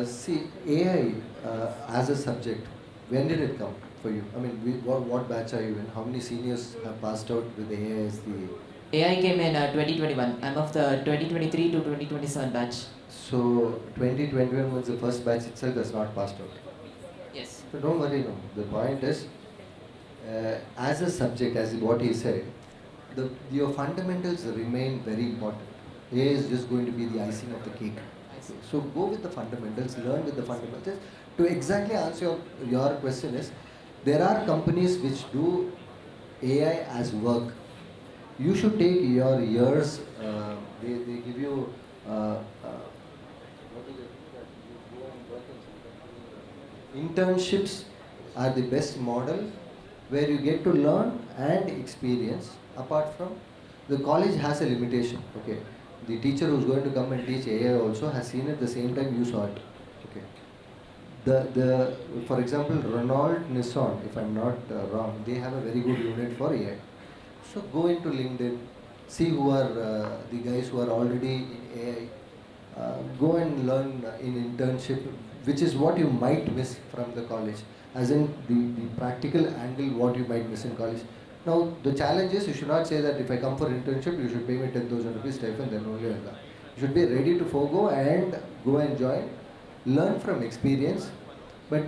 See, AI as a subject, when did it come for you? I mean, what batch are you in? How many seniors have passed out with AI as the... AI came in 2021. I'm of the 2023 to 2027 batch. So 2021 was the first batch itself has not passed out. Yes. So don't worry, no. The point is, as a subject, as what he said, your fundamentals remain very important. AI is just going to be the icing of the cake. Okay. So go with the fundamentals, learn with the fundamentals. To exactly answer your question is, there are companies which do AI as work. You should take your years, they give you, what do they do that you go and work in some company. Internships are the best model where you get to learn and experience. Apart from, the college has a limitation. Okay, the teacher who's going to come and teach AI also has seen it the same time you saw it. Okay, for example, Renault Nissan, if I'm not wrong, they have a very good unit for AI. So go into LinkedIn, see who are the guys who are already in AI. Go and learn in internship, which is what you might miss from the college, as in the practical angle what you might miss in college. Now the challenge is, you should not say that if I come for internship, you should pay me 10,000 rupees stipend, then only I'll come. You should be ready to forego and go and join, learn from experience, but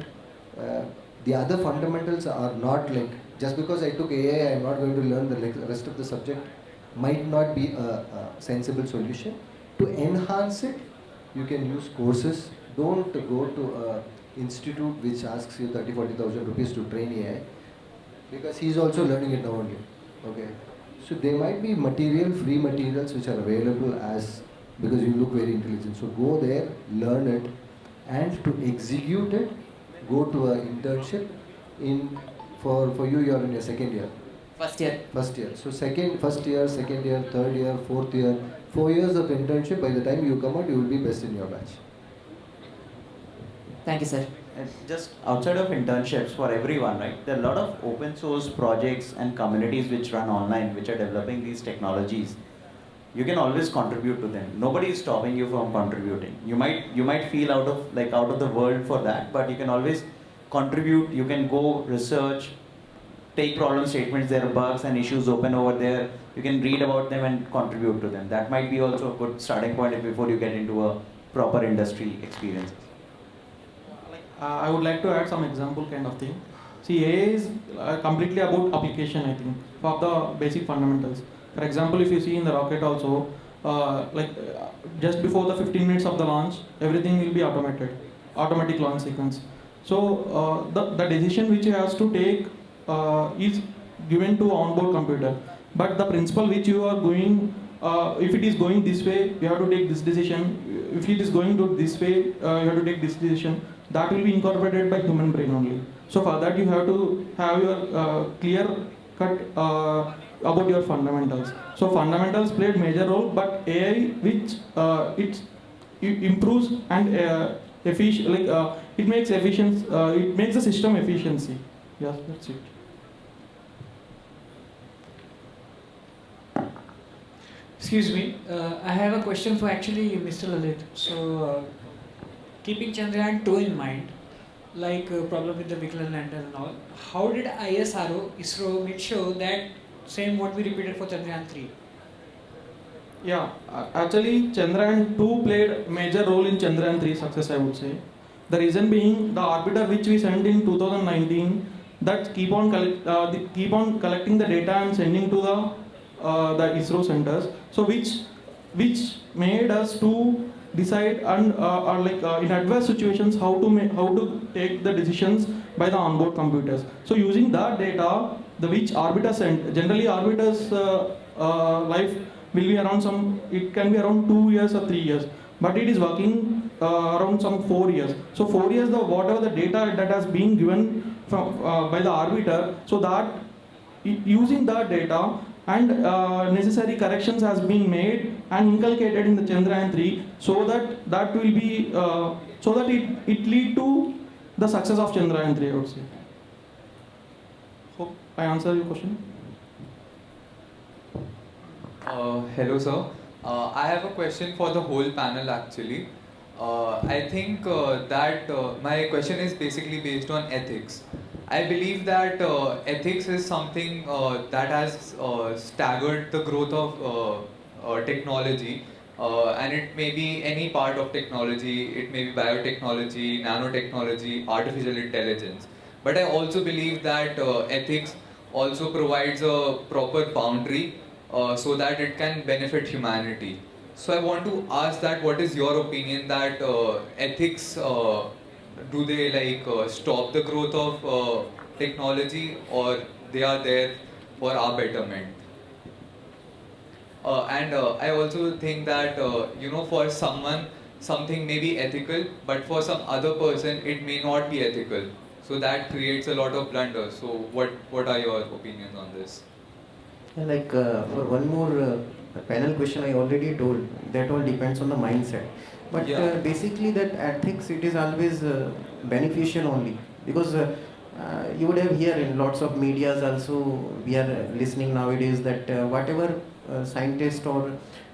uh, the other fundamentals are not like, just because I took AI, I'm not going to learn the rest of the subject, might not be a sensible solution. To enhance it, you can use courses. Don't go to an institute which asks you 30,000 - 40,000 rupees to train AI, because he's also learning it now only. Okay, so there might be free materials which are available, as because you look very intelligent. So go there, learn it, and to execute it, go to an internship. For you, you're in your second year. First year. First year. So first year, second year, third year, fourth year, 4 years of internship. By the time you come out, you will be best in your batch. Thank you, sir. And just outside of internships for everyone, right? There are a lot of open source projects and communities which run online, which are developing these technologies. You can always contribute to them. Nobody is stopping you from contributing. You might feel out of the world for that, but you can always contribute. You can go research, take problem statements, there are bugs and issues open over there. You can read about them and contribute to them. That might be also a good starting point before you get into a proper industry experience. I would like to add some example kind of thing. See, AI is completely about application, I think, for the basic fundamentals. For example, if you see in the rocket also, just before the 15 minutes of the launch, everything will be automatic launch sequence. So the decision which he has to take is given to onboard computer. But the principle which you are going, if it is going this way, you have to take this decision. If it is going to this way, you have to take this decision. That will be incorporated by human brain only. So for that, you have to have your clear cut about your fundamentals. So fundamentals played major role, but AI, which it improves and efficient, it makes efficiency. It makes the system efficiency. Yes, that's it. Excuse me, I have a question for actually Mr. Lalit. So, keeping Chandrayaan 2 in mind, problem with the Vikram lander and all, how did ISRO make sure that same what we repeated for Chandrayaan 3? Yeah, actually Chandrayaan 2 played major role in Chandrayaan 3 success, I would say. The reason being the orbiter which we sent in 2019 that keep on collecting the data and sending to the ISRO centers. So which made us to decide and in adverse situations how to take the decisions by the onboard computers. So using that data, which orbiter sent, generally orbiters life will be around it can be around 2 years or 3 years, but it is working around some 4 years. So 4 years, whatever the data that has been given from by the orbiter, so that using that data and necessary corrections has been made and inculcated in the Chandrayaan 3, so that will be so that it lead to the success of Chandrayaan 3, I would say. Hope I answered your question. Hello, sir. I have a question for the whole panel actually. I think that my question is basically based on ethics. I believe that ethics is something that has staggered the growth of technology, and it may be any part of technology. It may be biotechnology, nanotechnology, artificial intelligence. But I also believe that ethics also provides a proper boundary so that it can benefit humanity. So I want to ask that what is your opinion that ethics do they stop the growth of technology, or they are there for our betterment? And I also think that for someone something may be ethical, but for some other person it may not be ethical. So that creates a lot of blunders. So what are your opinions on this? Like for one more panel question, I already told that all depends on the mindset. But Yeah. basically, that ethics it is always beneficial only because you would have here in lots of medias also we are listening nowadays that whatever scientists or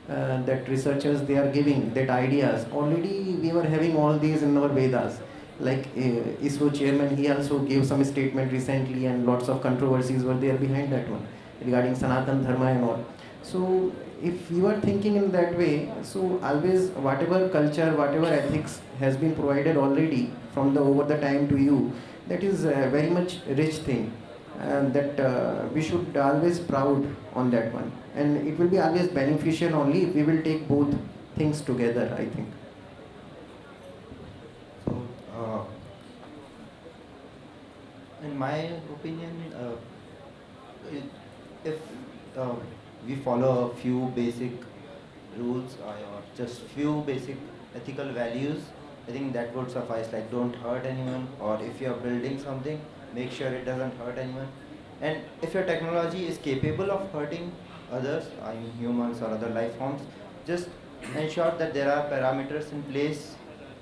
that researchers they are giving that ideas already we were having all these in our Vedas. Like ISRO chairman, he also gave some statement recently, and lots of controversies were there behind that one regarding Sanatan Dharma and all. So if you are thinking in that way, so always whatever culture, whatever ethics has been provided already from the over the time to you, that is a very much rich thing, and that we should always proud on that one. And it will be always beneficial only if we will take both things together, I think. So, in my opinion, if we follow a few basic rules or just few basic ethical values, I think that would suffice. Like, don't hurt anyone, or if you are building something, make sure it doesn't hurt anyone. And if your technology is capable of hurting others, I mean humans or other life forms, just ensure that there are parameters in place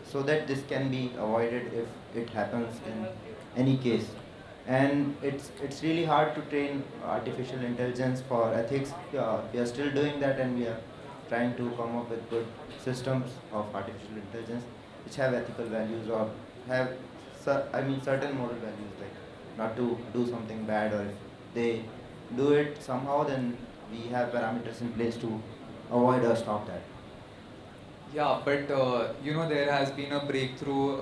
so that this can be avoided if it happens in any case. And it's really hard to train artificial intelligence for ethics. We are still doing that, and we are trying to come up with good systems of artificial intelligence which have ethical values or have certain moral values, like not to do something bad, or if they do it somehow, then we have parameters in place to avoid or stop that. Yeah, but there has been a breakthrough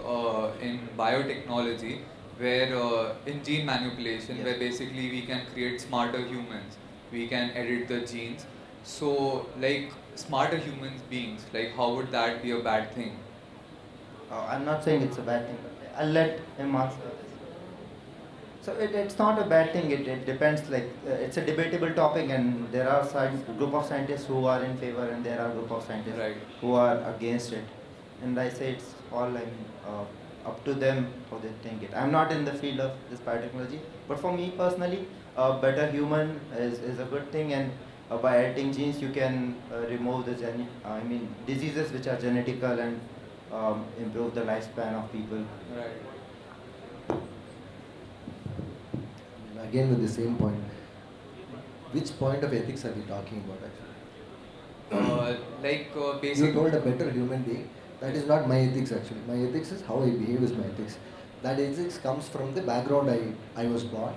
in biotechnology where in gene manipulation, Yes. where basically we can create smarter humans, we can edit the genes. So, like smarter humans beings, like how would that be a bad thing? I'm not saying it's a bad thing, but I'll let him answer. So it's not a bad thing. It depends. Like it's a debatable topic, and there are group of scientists who are in favor, and there are group of scientists Right. who are against it. And I say it's all up to them how they think it. I'm not in the field of this biotechnology, but for me personally, a better human is a good thing, and by editing genes you can remove the diseases which are genetical, and improve the lifespan of people. Right. Again with the same point. Which point of ethics are we talking about actually? You Basically. told a better human being. That is not my ethics actually. My ethics is how I behave is my ethics. That ethics comes from the background I was born,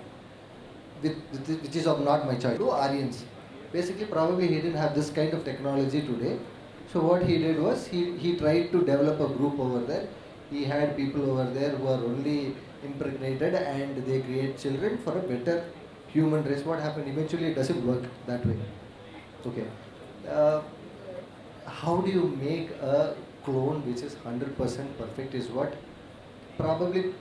which is of not my choice. Two Aryans. Basically, probably he didn't have this kind of technology today. So what he did was he tried to develop a group over there. He had people over there who are only impregnated and they create children for a better human race. What happened? Eventually it doesn't work that way. Okay. How do you make a clone which is 100% perfect is what probably,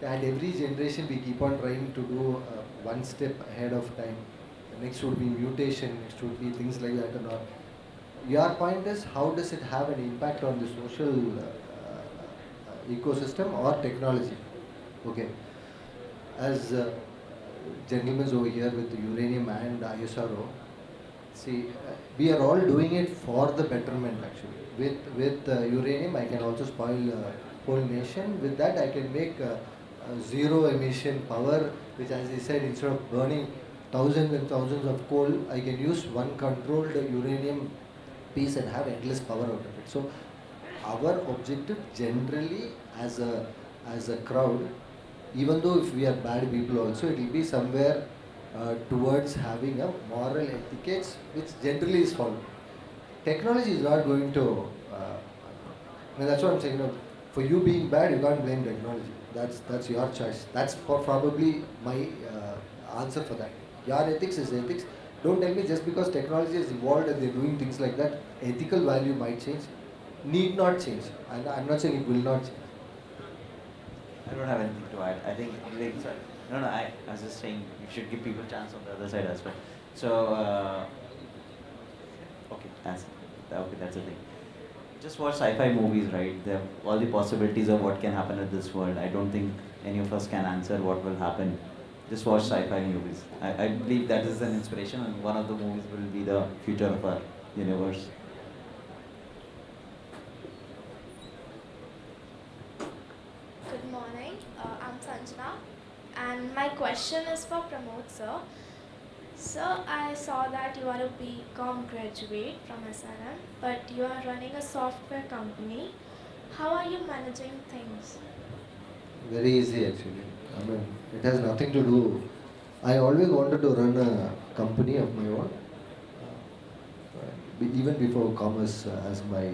at every generation we keep on trying to do one step ahead of time. The next would be mutation, next would be things like that and all. Your point is, how does it have an impact on the social ecosystem or technology? Okay. As gentlemen over here with uranium and ISRO, see, we are all doing it for the betterment actually. With uranium, I can also spoil whole nation. With that, I can make zero emission power, which, as I said, instead of burning thousands and thousands of coal, I can use one controlled uranium piece and have endless power out of it. So, our objective generally as a crowd, even though if we are bad people also, it will be somewhere towards having a moral etiquette which generally is followed. Technology is not going to, that's what I'm saying, for you being bad, you can't blame technology. That's your choice. That's probably my answer for that. Your ethics is ethics. Don't tell me just because technology is evolved and they're doing things like that, ethical value might change, need not change. And I'm not saying it will not change. I don't have anything to add. I think, sorry. No, I was just saying you should give people a chance on the other side as well. So, okay, that's the thing. Just watch sci-fi movies, right? There are all the possibilities of what can happen in this world. I don't think any of us can answer what will happen. Just watch sci-fi movies. I believe that is an inspiration, and one of the movies will be the future of our universe. Good morning, I'm Sanjana, and my question is for Pramod sir. Sir, I saw that you are a BCom graduate from SRM, but you are running a software company. How are you managing things? Very easy actually. I mean, it has nothing to do. I always wanted to run a company of my own, even before commerce as my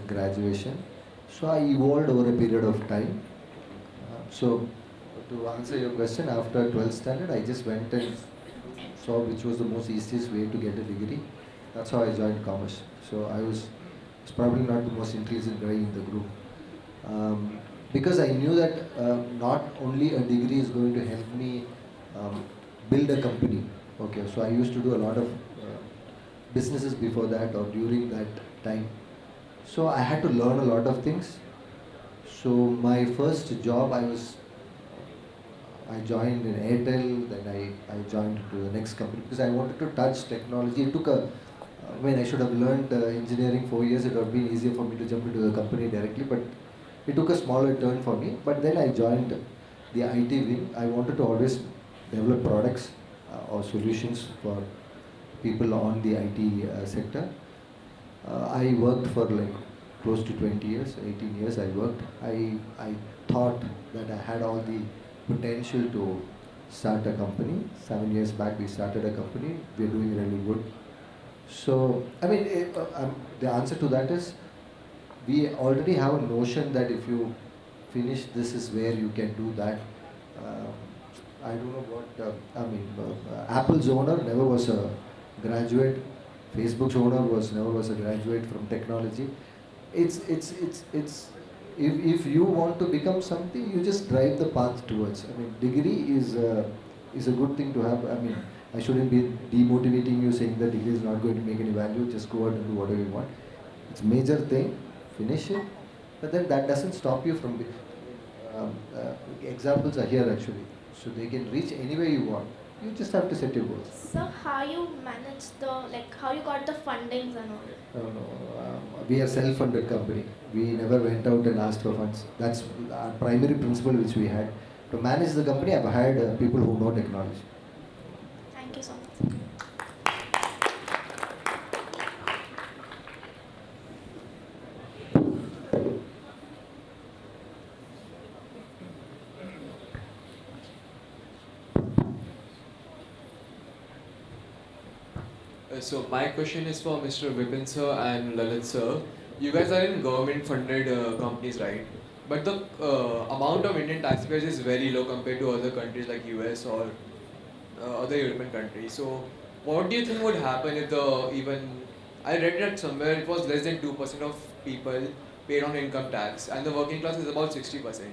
graduation. So I evolved over a period of time. So to answer your question, after 12th standard, I just went and saw which was the most easiest way to get a degree. That's how I joined commerce. So I was probably not the most intelligent guy in the group. Because I knew that not only a degree is going to help me build a company. Okay, so I used to do a lot of businesses before that or during that time. So I had to learn a lot of things. So my first job I joined in Airtel, then I joined to the next company because I wanted to touch technology. It took when I should have learned engineering 4 years, it would have been easier for me to jump into the company directly, but it took a smaller turn for me. But then I joined the IT wing. I wanted to always develop products or solutions for people on the IT sector. I worked for like close to 20 years, 18 years I worked. I thought that I had all the potential to start a company. 7 years back we started a company. We're doing really good. So, I mean, the answer to that is we already have a notion that if you finish this is where you can do that. I don't know what, Apple's owner never was a graduate. Facebook's owner never was a graduate from technology. If you want to become something, you just drive the path towards. I mean, degree is a good thing to have. I mean, I shouldn't be demotivating you saying that degree is not going to make any value. Just go out and do whatever you want. It's a major thing. Finish it, but then that doesn't stop you from. Examples are here actually, so they can reach anywhere you want. You just have to set your goals. So how you manage how you got the fundings and all? No, we are self-funded company. We never went out and asked for funds. That's our primary principle which we had. To manage the company, I've hired people who know technology. Thank you so much. So my question is for Mr. Vipin sir and Lalit sir. You guys are in government-funded companies, right? But the amount of Indian taxpayers is very low compared to other countries like US or other European countries. So what do you think would happen if I read that somewhere it was less than 2% of people paid on income tax and the working class is about 60%.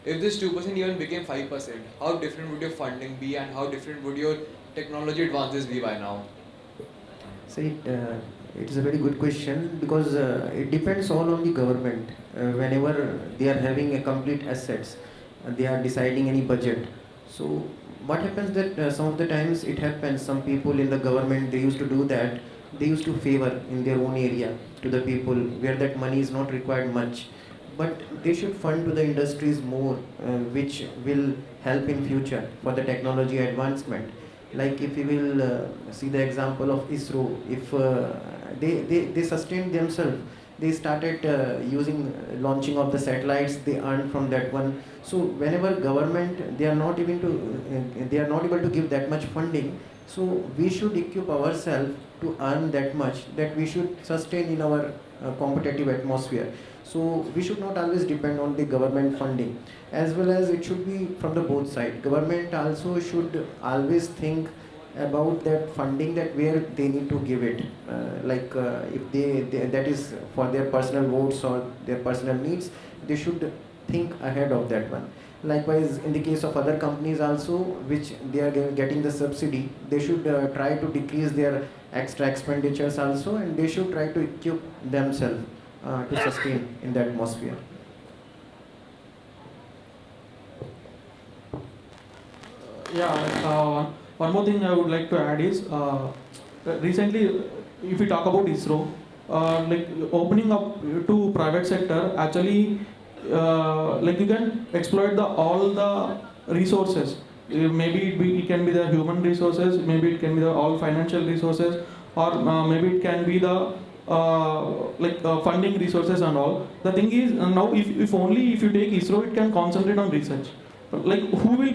If this 2% even became 5%, how different would your funding be and how different would your technology advances be by now? See, it is a very good question because it depends all on the government. Whenever they are having a complete assets, they are deciding any budget. So what happens that some of the times it happens, some people in the government, they used to do that. They used to favor in their own area to the people where that money is not required much. But they should fund to the industries more, which will help in future for the technology advancement. Like if you will see the example of ISRO, if they sustain themselves they started using launching of the satellites. They earned from that one. So whenever government they are not even to they are not able to give that much funding. So we should equip ourselves to earn that much, that we should sustain in our competitive atmosphere. So we should not always depend on the government funding, as well as it should be from the both side. Government also should always think about that funding, that where they need to give it. If they that is for their personal votes or their personal needs, they should think ahead of that one. Likewise, in the case of other companies also, which they are getting the subsidy, they should try to decrease their extra expenditures also, and they should try to equip themselves to sustain in the atmosphere. One more thing I would like to add is recently, if we talk about ISRO, like opening up to private sector, actually, like you can exploit all the resources. Maybe it can be the human resources, maybe it can be the all financial resources, or maybe it can be the funding resources and all. The thing is now, if only if you take ISRO, it can concentrate on research. Like who will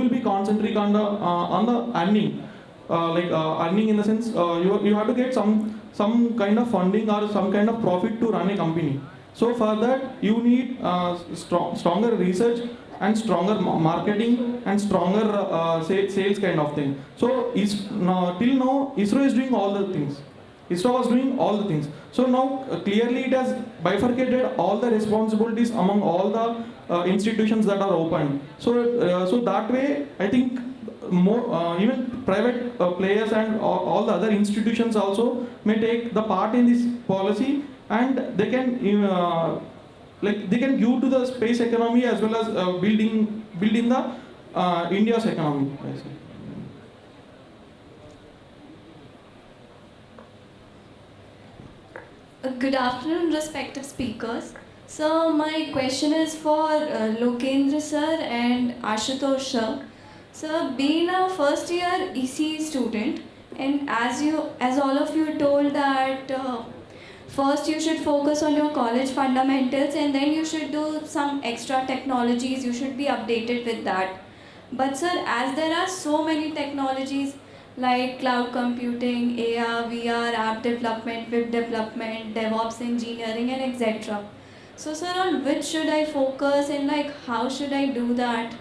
be concentrating on the earning, earning in the sense you have to get some kind of funding or some kind of profit to run a company. So for that you need stronger research and stronger marketing and stronger sales kind of thing. So till now ISRO is doing all the things. ISRO was doing all the things. So now clearly it has bifurcated all the responsibilities among all the institutions that are open. So that way I think more even private players and all the other institutions also may take the part in this policy, and they can they can give to the space economy as well as building the India's economy. Good afternoon, respective speakers. So my question is for Lokendra sir and Ashutosh sir. So being a first year EC student, and as all of you told that first you should focus on your college fundamentals and then you should do some extra technologies, you should be updated with that. But sir, as there are so many technologies like cloud computing, AR, VR, app development, web development, DevOps engineering, and etc. So sir, on which should I focus and how should I do that?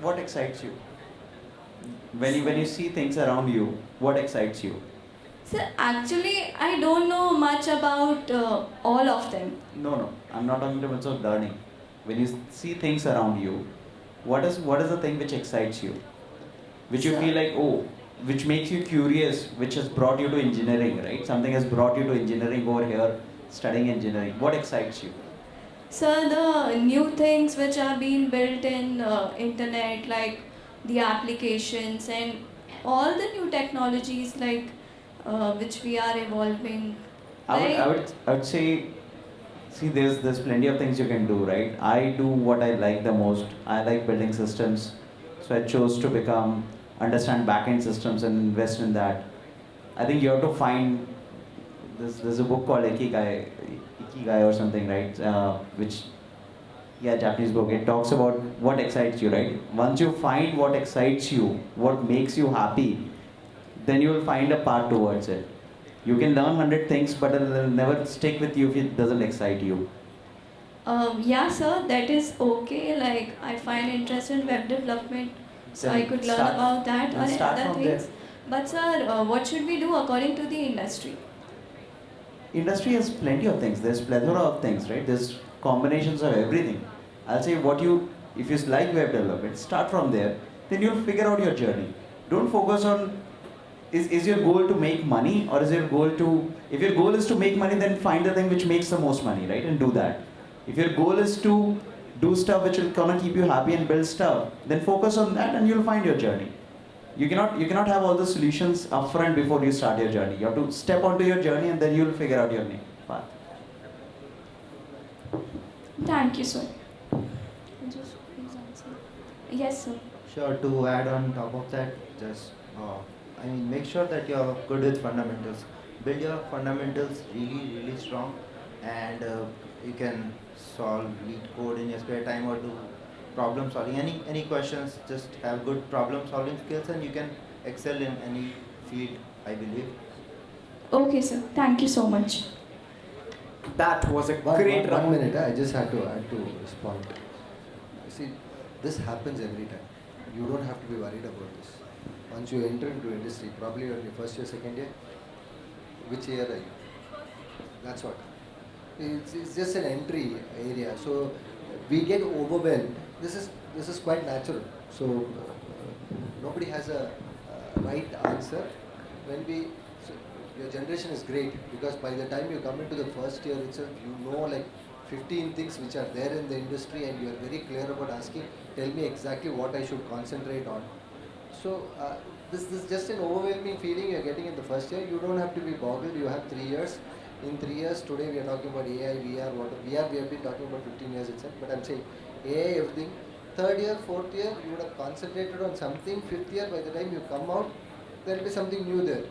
What excites you? When you see things around you, what excites you? Sir, actually, I don't know much about all of them. No, I'm not talking in terms of learning. When you see things around you, what is the thing which excites you? Which you feel like, oh, which makes you curious, which has brought you to engineering, right? Something has brought you to engineering over here, studying engineering. What excites you? Sir, the new things which are being built in internet, like the applications and all the new technologies which we are evolving. I would say, see, there's plenty of things you can do, right? I do what I like the most. I like building systems, so I chose to understand back-end systems and invest in that. I think you have to find there's a book called Ikigai or something, right? Japanese book. It talks about what excites you, right? Once you find what excites you, what makes you happy, then you will find a path towards it. You can learn 100 things, but it will never stick with you if it doesn't excite you. Yeah, sir, that is okay. I find interest in web development, so Then I could learn about that or other things. But sir, what should we do according to the industry? Industry has plenty of things. There's plethora of things, right? There's combinations of everything. I'll say if you like web development, start from there. Then you'll figure out your journey. Don't focus on is your goal to make money, or is your goal if your goal is to make money, then find the thing which makes the most money, right? And do that. If your goal is to do stuff which will come and keep you happy and build stuff, then focus on that and you'll find your journey. You cannot have all the solutions upfront before you start your journey. You have to step onto your journey and then you'll figure out your path. Thank you, sir. Just please answer. Yes, sir. Sure, to add on top of that, just make sure that you're good with fundamentals. Build your fundamentals really, really strong. and you can solve lead code in your spare time or do problem solving. Any questions, just have good problem solving skills and you can excel in any field, I believe. Okay, sir. Thank you so much. That was a One great round. minute, I just had to add to this point. See, this happens every time. You don't have to be worried about this. Once you enter into industry, probably on your first year, second year, which year are you? That's what. It's just an entry area. So we get overwhelmed. This is quite natural. So nobody has a right answer. So your generation is great because by the time you come into the first year itself, you know like 15 things which are there in the industry and you are very clear about asking, tell me exactly what I should concentrate on. So this is just an overwhelming feeling you are getting in the first year. You don't have to be boggled. You have 3 years. In 3 years, today we are talking about AI, VR, VR we have been talking about 15 years itself, but I'm saying AI, everything. Third year, fourth year, you would have concentrated on something. Fifth year, by the time you come out, there will be something new there.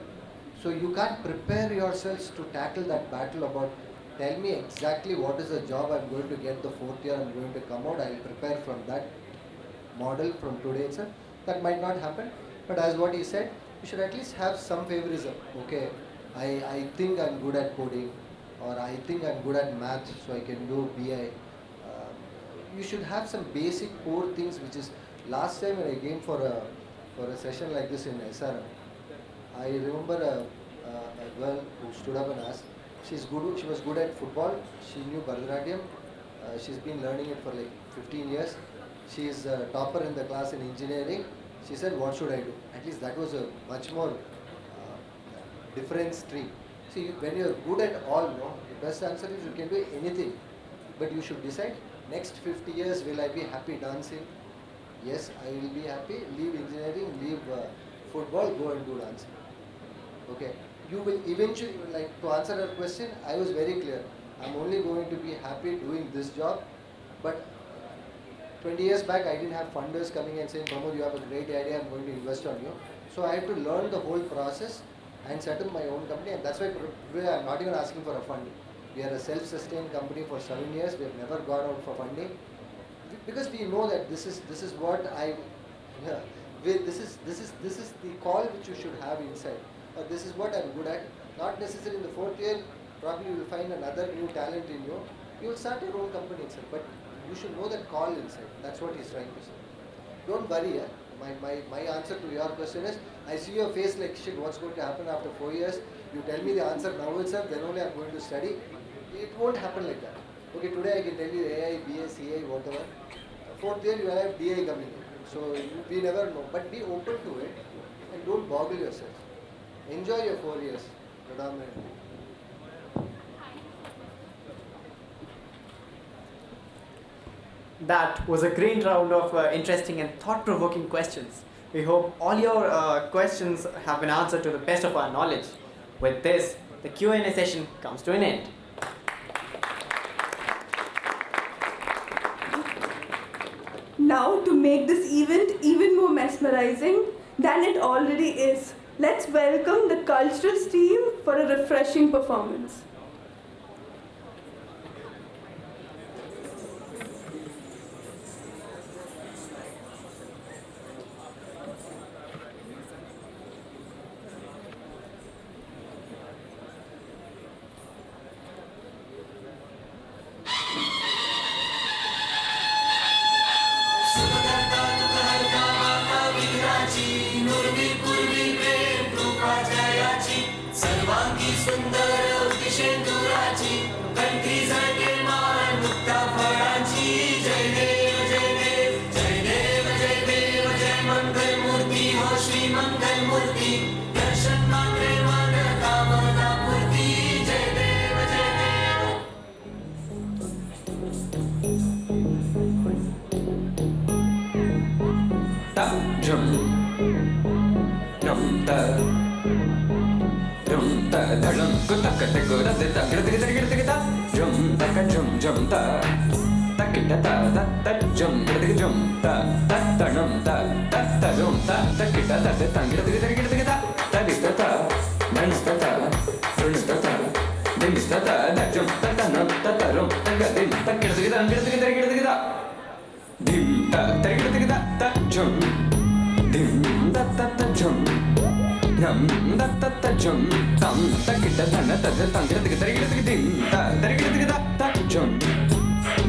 So you can't prepare yourselves to tackle that battle about, tell me exactly what is the job I'm going to get the fourth year, I'm going to come out, I'll prepare from that model from today itself. That might not happen, but as what he said, you should at least have some favorism. Okay, I think I'm good at coding, or I think I'm good at math, so I can do BI. You should have some basic core things, which is, last time when I came for a session like this in SRM, I remember a girl who stood up and asked, she was good at football, she knew Bharatanatyam, she's been learning it for like 15 years, she is a topper in the class in engineering. She said, what should I do? At least that was a much more different stream. See, when you're good at all, no, the best answer is you can do anything, but you should decide, next 50 years will I be happy dancing? Yes, I will be happy, leave engineering, leave football, go and do dancing. Okay, you will eventually, like to answer her question, I was very clear, I'm only going to be happy doing this job, but 20 years back I didn't have funders coming and saying, Pramod, you have a great idea, I'm going to invest on you. So I had to learn the whole process and set up my own company, and that's why I'm not even asking for a fund. We are a self-sustained company for 7 years, we have never gone out for funding, because we know that this is what this is the call which you should have inside. This is what I'm good at. Not necessarily in the fourth year, probably you will find another new talent in you. You will start your own company itself, but you should know that call inside. That's what he's trying to say. Don't worry. My answer to your question is, I see your face like shit, what's going to happen after 4 years? You tell me the answer now itself, then only I'm going to study. It won't happen like that. Okay, today I can tell you AI, BA, CA, whatever. Fourth year you have DA coming in. So we never know. But be open to it and don't boggle yourself. Enjoy your 4 years predominantly. That was a great round of interesting and thought-provoking questions. We hope all your questions have been answered to the best of our knowledge. With this, the Q&A session comes to an end. Now, to make this event even more mesmerizing than it already is, let's welcome the cultural team for a refreshing performance. tarum tagadim takirdigida angirdigida dim ta tarigida ta jum dim ta jum nam ta jum tam takita dana ta tangirdigida tarigida dim ta tarigida ta jum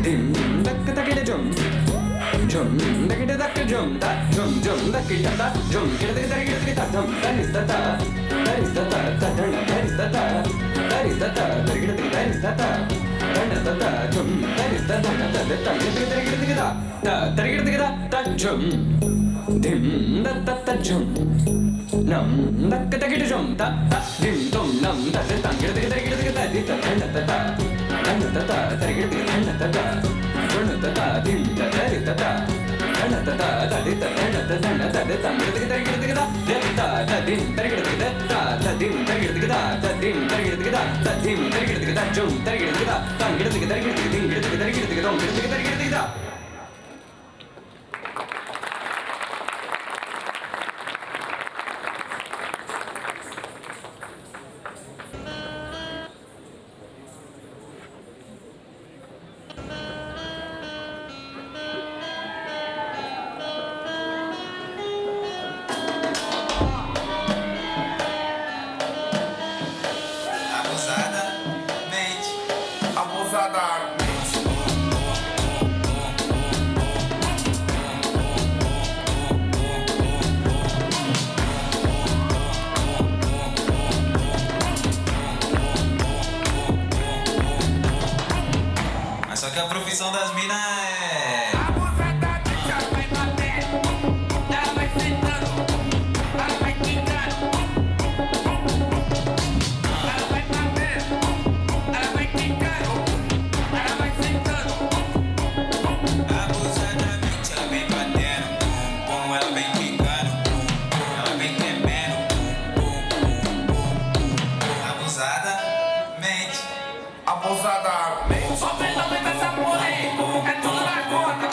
dim takita jum jum takita ta jum takita ta jum kirdigida jum tarigida ta tarigida ta tarigida ta tarigida ta tarigida ta tarigida jum tarigida ta jum dim ta jum nam takita jum ta dim dum nam ta tarigida ta tarigida ta tarigida ta Junata dim ta tarigida ta Junata tarigida ta tarigida dim tarigida ta dim tarigida dim tarigida dim tarigida jum tarigida tarigida dim tarigida Só que a profissão das minas é... Ela vai sentando, ela vai quicando. Ela vai batendo, ela vai quicando. Ela vai sentando. Abusadamente ela vem batendo, bum, ela vem quicando, ela vem tremendo, abusadamente. Abusadamente. Só vem essa porra aí, é tudo na conta.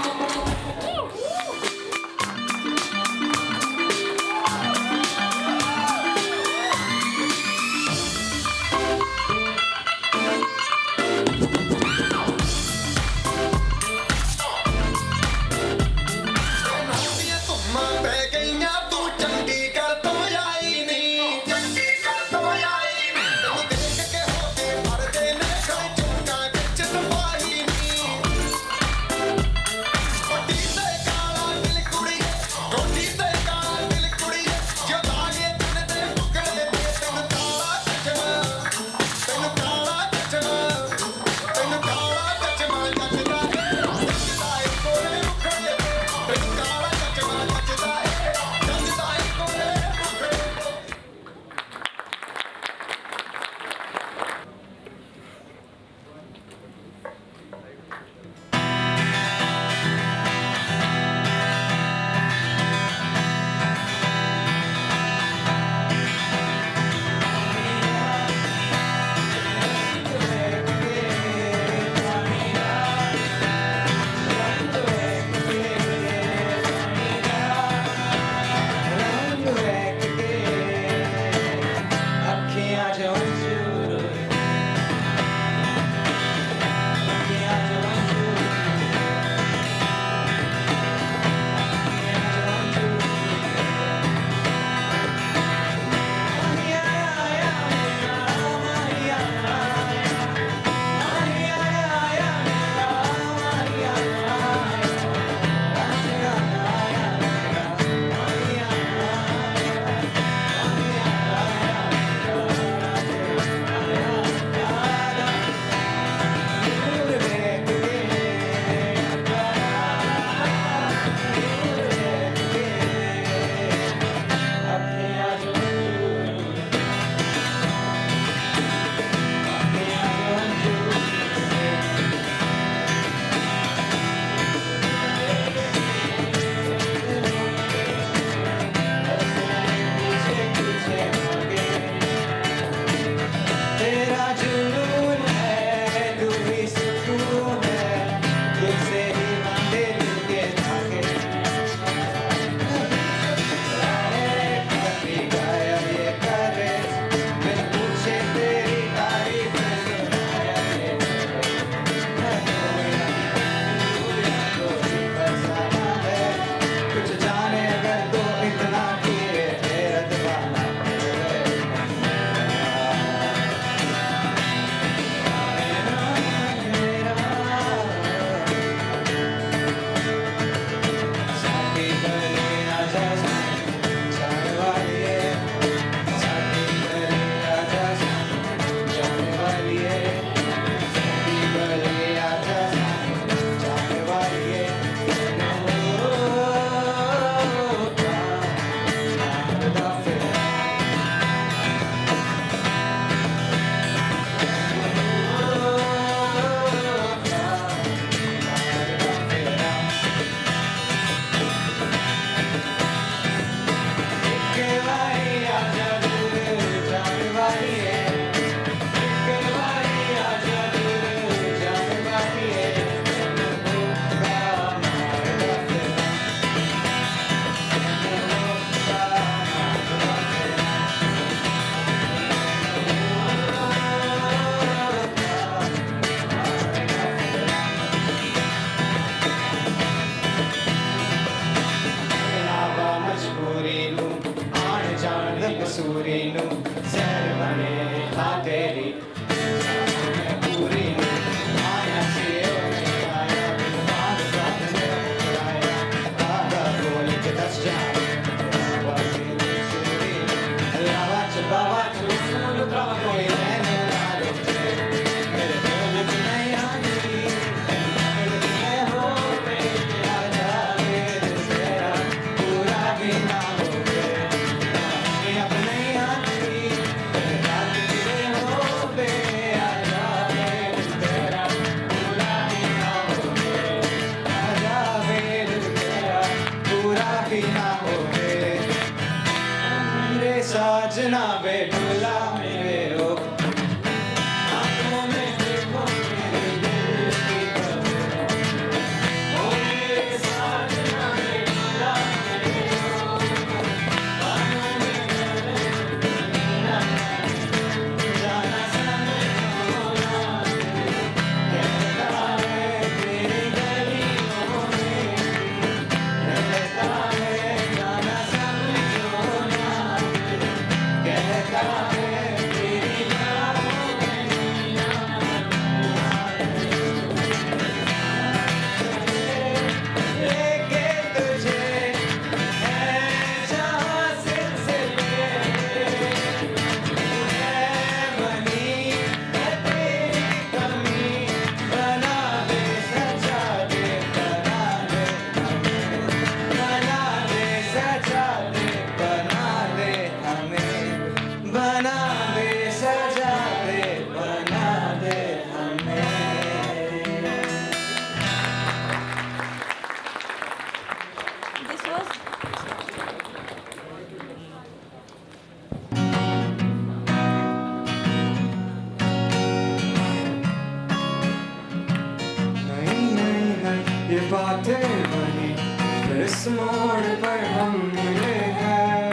जिस मोड़ पर हम मिले हैं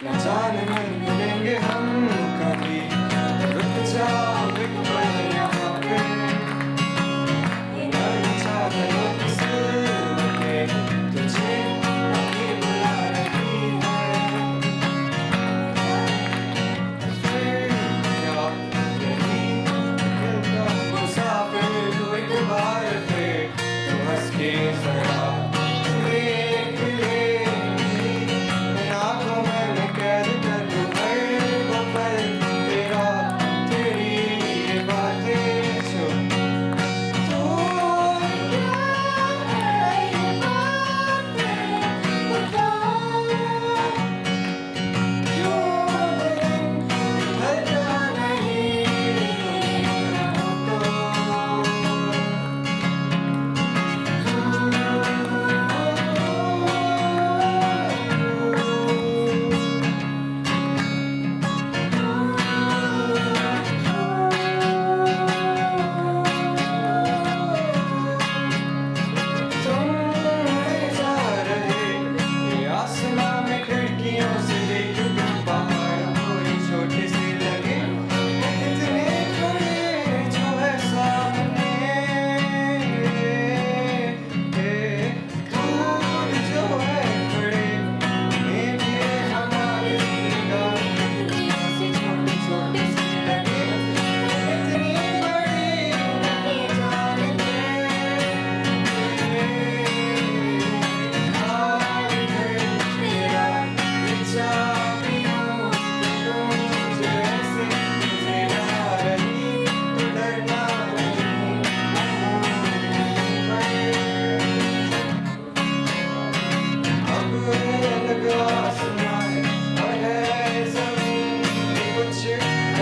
न जाने मिलेंगे हम कभी रुक जाओ एक पल यहाँ पे करना चाहे वो किसी के तुझे अभी बुला रही है फिर क्या यही दिल का मुसाफिर तू एक बार फिर तू हंस के जरा देख ले इन आँखों में मैं कैद कर लूँ हर वो पल तेरा तेरी ये बातें जो तू क्या है ये बातें बता क्यों दिन ढलता नहीं तो तुम ले जा रहे ये आसमां में खिड़कियों से देख तुम बाहर कोई छोटे से लगे इतने बड़े जो है सामने दूर जो है खड़े ये भी हमारे जिंदगानी से छोटे छोटे से लगे इतनी बड़ी नहीं जानते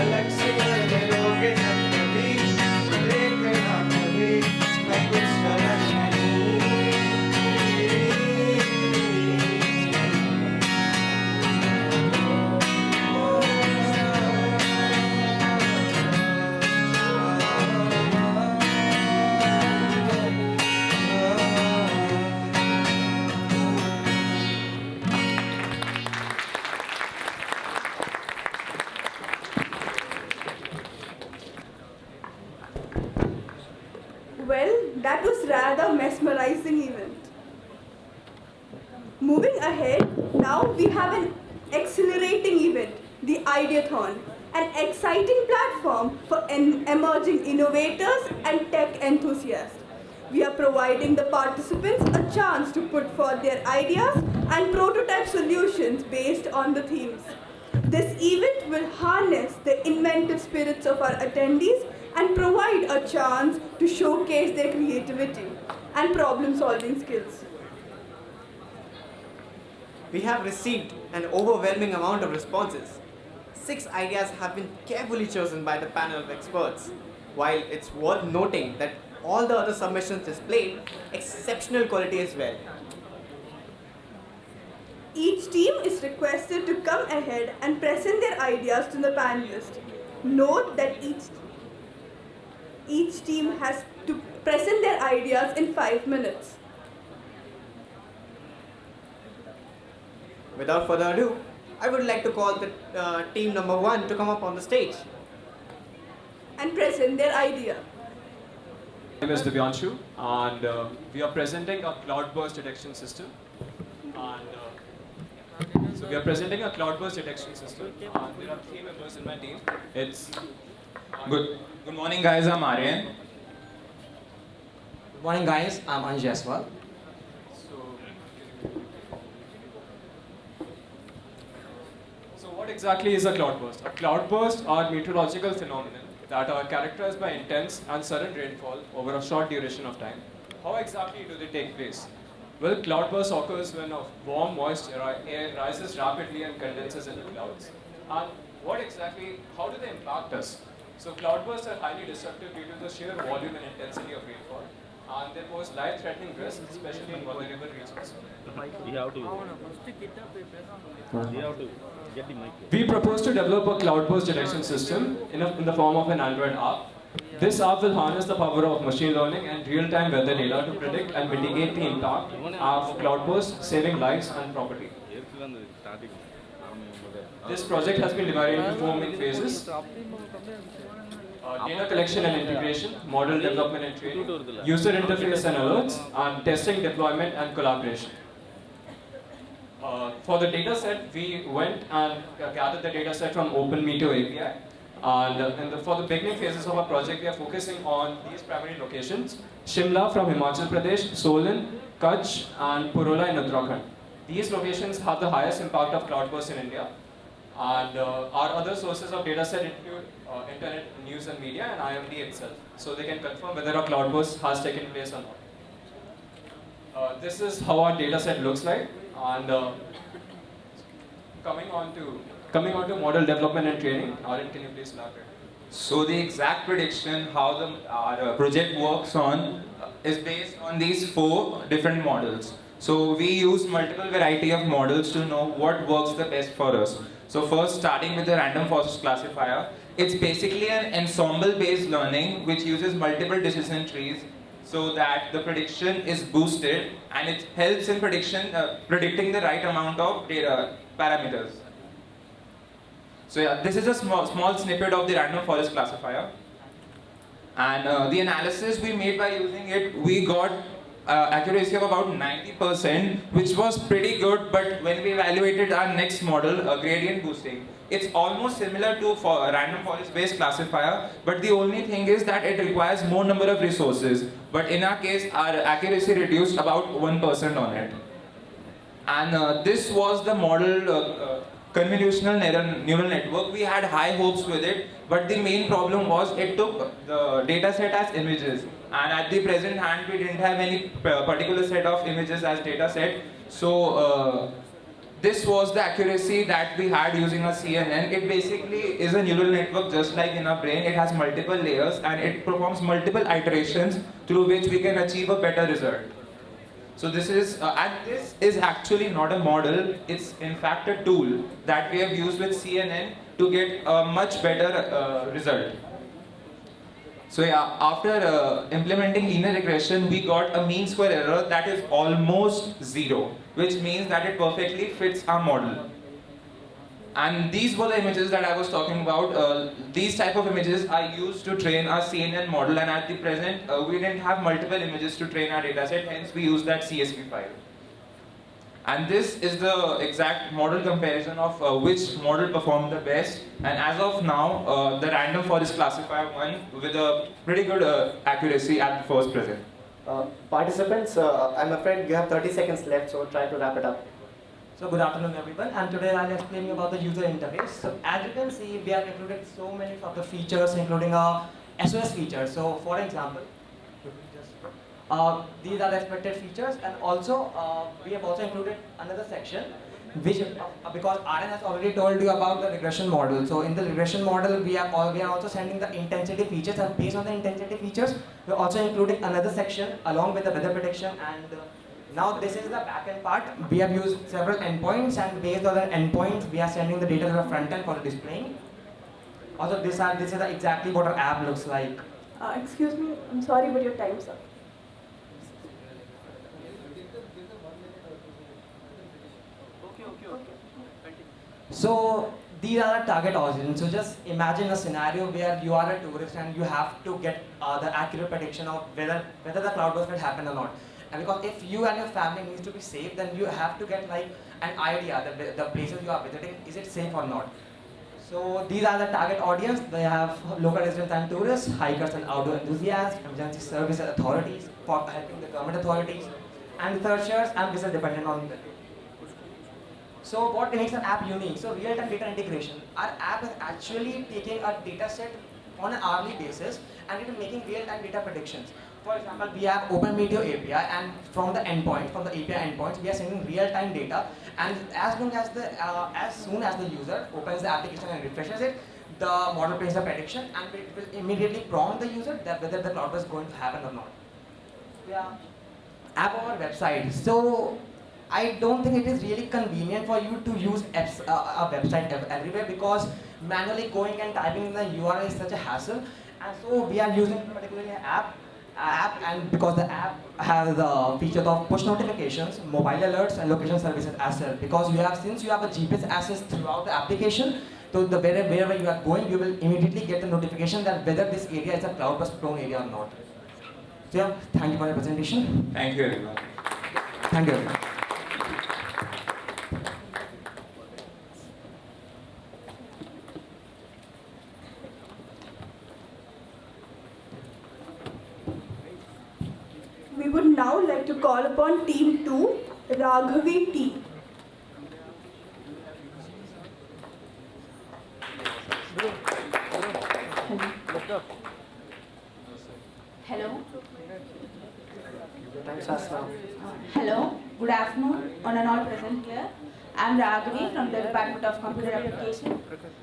अलग से मिलोगे जब कभी देखना कभी मैं कुछ गलत नहीं Well, that was rather mesmerizing event. Moving ahead, now we have an exhilarating event, the Ideathon, an exciting platform for emerging innovators and tech enthusiasts. We are providing the participants a chance to put forth their ideas and prototype solutions based on the themes. This event will harness the inventive spirits of our attendees and provide a chance to showcase their creativity and problem-solving skills. We have received an overwhelming amount of responses. 6 ideas have been carefully chosen by the panel of experts, while it's worth noting that all the other submissions displayed exceptional quality as well. Each team is requested to come ahead and present their ideas to the panelists. Note that each team has to present their ideas in 5 minutes. Without further ado, I would like to call the team number 1 to come up on the stage and present their idea. My name is Divyanshu, and we are presenting a cloudburst detection system. So we are presenting a cloudburst detection system, and there are 3 members in my team. It's Good morning, guys. I'm Aryan. Good morning, guys. I'm Anj as well. So what exactly is a cloudburst? A cloudburst are meteorological phenomena that are characterized by intense and sudden rainfall over a short duration of time. How exactly do they take place? Well, cloudburst occurs when a warm, moist air rises rapidly and condenses into clouds. And how do they impact us? So cloudbursts are highly destructive due to the sheer volume and intensity of rainfall, and they pose life-threatening risks, especially in vulnerable regions. We propose to develop a cloudburst detection system in the form of an Android app. This app will harness the power of machine learning and real-time weather data to predict and mitigate the impact of cloud bursts, saving lives and property. This project has been divided into 4 main phases. Data collection and integration, model development and training, user interface and alerts, and testing, deployment, and collaboration. For the data set, we went and gathered the data set from OpenMeteor API. And for the beginning phases of our project, we are focusing on these primary locations: Shimla from Himachal Pradesh, Solan, Kutch, and Purola in Uttarakhand. These locations have the highest impact of cloud bursts in India. And our other sources of data set include internet, news and media, and IMD itself. So they can confirm whether a cloud burst has taken place or not. This is how our data set looks like. And coming on to model development and training, Arun, can you please elaborate? So the exact prediction how our project works on is based on these 4 different models. So we use multiple variety of models to know what works the best for us. So first, starting with the random forest classifier, it's basically an ensemble-based learning which uses multiple decision trees so that the prediction is boosted, and it helps in predicting the right amount of data parameters. So yeah, this is a small snippet of the random forest classifier. And the analysis we made by using it, we got accuracy of about 90%, which was pretty good, but when we evaluated our next model, gradient boosting, it's almost similar to a random forest-based classifier, but the only thing is that it requires more number of resources. But in our case, our accuracy reduced about 1% on it. And this was the model convolutional neural network. We had high hopes with it, but the main problem was it took the data set as images, and at the present hand we didn't have any particular set of images as data set. So this was the accuracy that we had using a CNN. It basically is a neural network just like in our brain. It has multiple layers and it performs multiple iterations through which we can achieve a better result. So this is, and this is actually not a model, it's in fact a tool that we have used with CNN to get a much better result. So yeah, after implementing linear regression, we got a mean square error that is almost 0, which means that it perfectly fits our model. And these were the images that I was talking about. These type of images are used to train our CNN model, and at the present, we didn't have multiple images to train our dataset, hence we used that CSV file. And this is the exact model comparison of which model performed the best. And as of now, the random forest classifier won with a pretty good accuracy at the first present. Participants, I'm afraid you have 30 seconds left, so try to wrap it up. So good afternoon everyone, and today I'll explain you about the user interface. So as you can see, we have included so many of the features, including our SOS features. So for example, these are the expected features, and also we have also included another section which, because Arun has already told you about the regression model. So in the regression model, we are also sending the intensity features, and based on the intensity features, we're also including another section along with the weather prediction. And now this is the backend part. We have used several endpoints, and based on the endpoints, we are sending the data to the front end for the displaying. Also, this is exactly what our app looks like. Excuse me, I'm sorry, but your time's up. So these are the target audience. So just imagine a scenario where you are a tourist and you have to get the accurate prediction of whether the cloudburst will happen or not. And because if you and your family needs to be safe, then you have to get like an idea that the places you are visiting, is it safe or not. So these are the target audience. They have local residents and tourists, hikers and outdoor enthusiasts, emergency service authorities for helping the government authorities, and researchers and business dependent on them. So what makes an app unique? So real-time data integration. Our app is actually taking a data set on an hourly basis and it is making real-time data predictions. For example, we have OpenMeteor API, and from the endpoint, from the API endpoints, we are sending real-time data, and as soon as the user opens the application and refreshes it, the model plays a prediction and it will immediately prompt the user that whether the cloudburst is going to happen or not. Yeah. App on our website. So I don't think it is really convenient for you to use a website everywhere, because manually going and typing in the URL is such a hassle. And so we are using particularly an app, and because the app has the feature of push notifications, mobile alerts, and location services as well. Because since you have a GPS access throughout the application, so wherever you are going, you will immediately get the notification that whether this area is a cloud burst prone area or not. So yeah, thank you for your presentation. Thank you, everyone. Thank you, everyone. We would now like to call upon Team 2, Raghavi T. Hello. Hello. Good afternoon, on and all present here. I am Raghavi from the Department of Computer Application,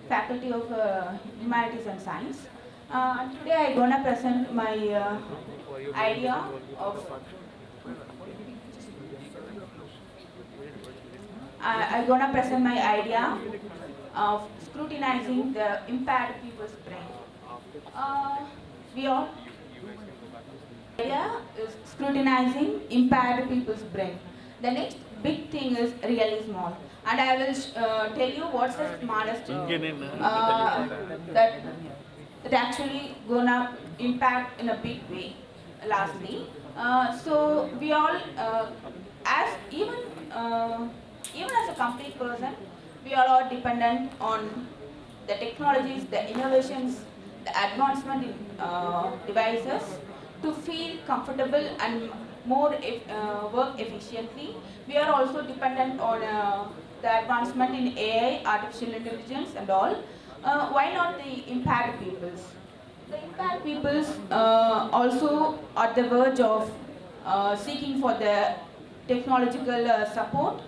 Faculty of Humanities and Science. Today I am going to present my idea of scrutinizing the impaired people's brain. Idea is scrutinizing impaired people's brain. The next big thing is really small, and I will tell you what's the smallest that actually gonna impact in a big way. Lastly, so we all, as even as a complete person, we all are dependent on the technologies, the innovations, the advancement in devices to feel comfortable and more work efficiently. We are also dependent on the advancement in AI, artificial intelligence and all. Why not the impaired peoples? The impaired peoples also are at the verge of seeking for the technological support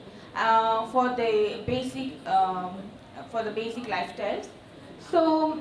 for the basic lifestyles. So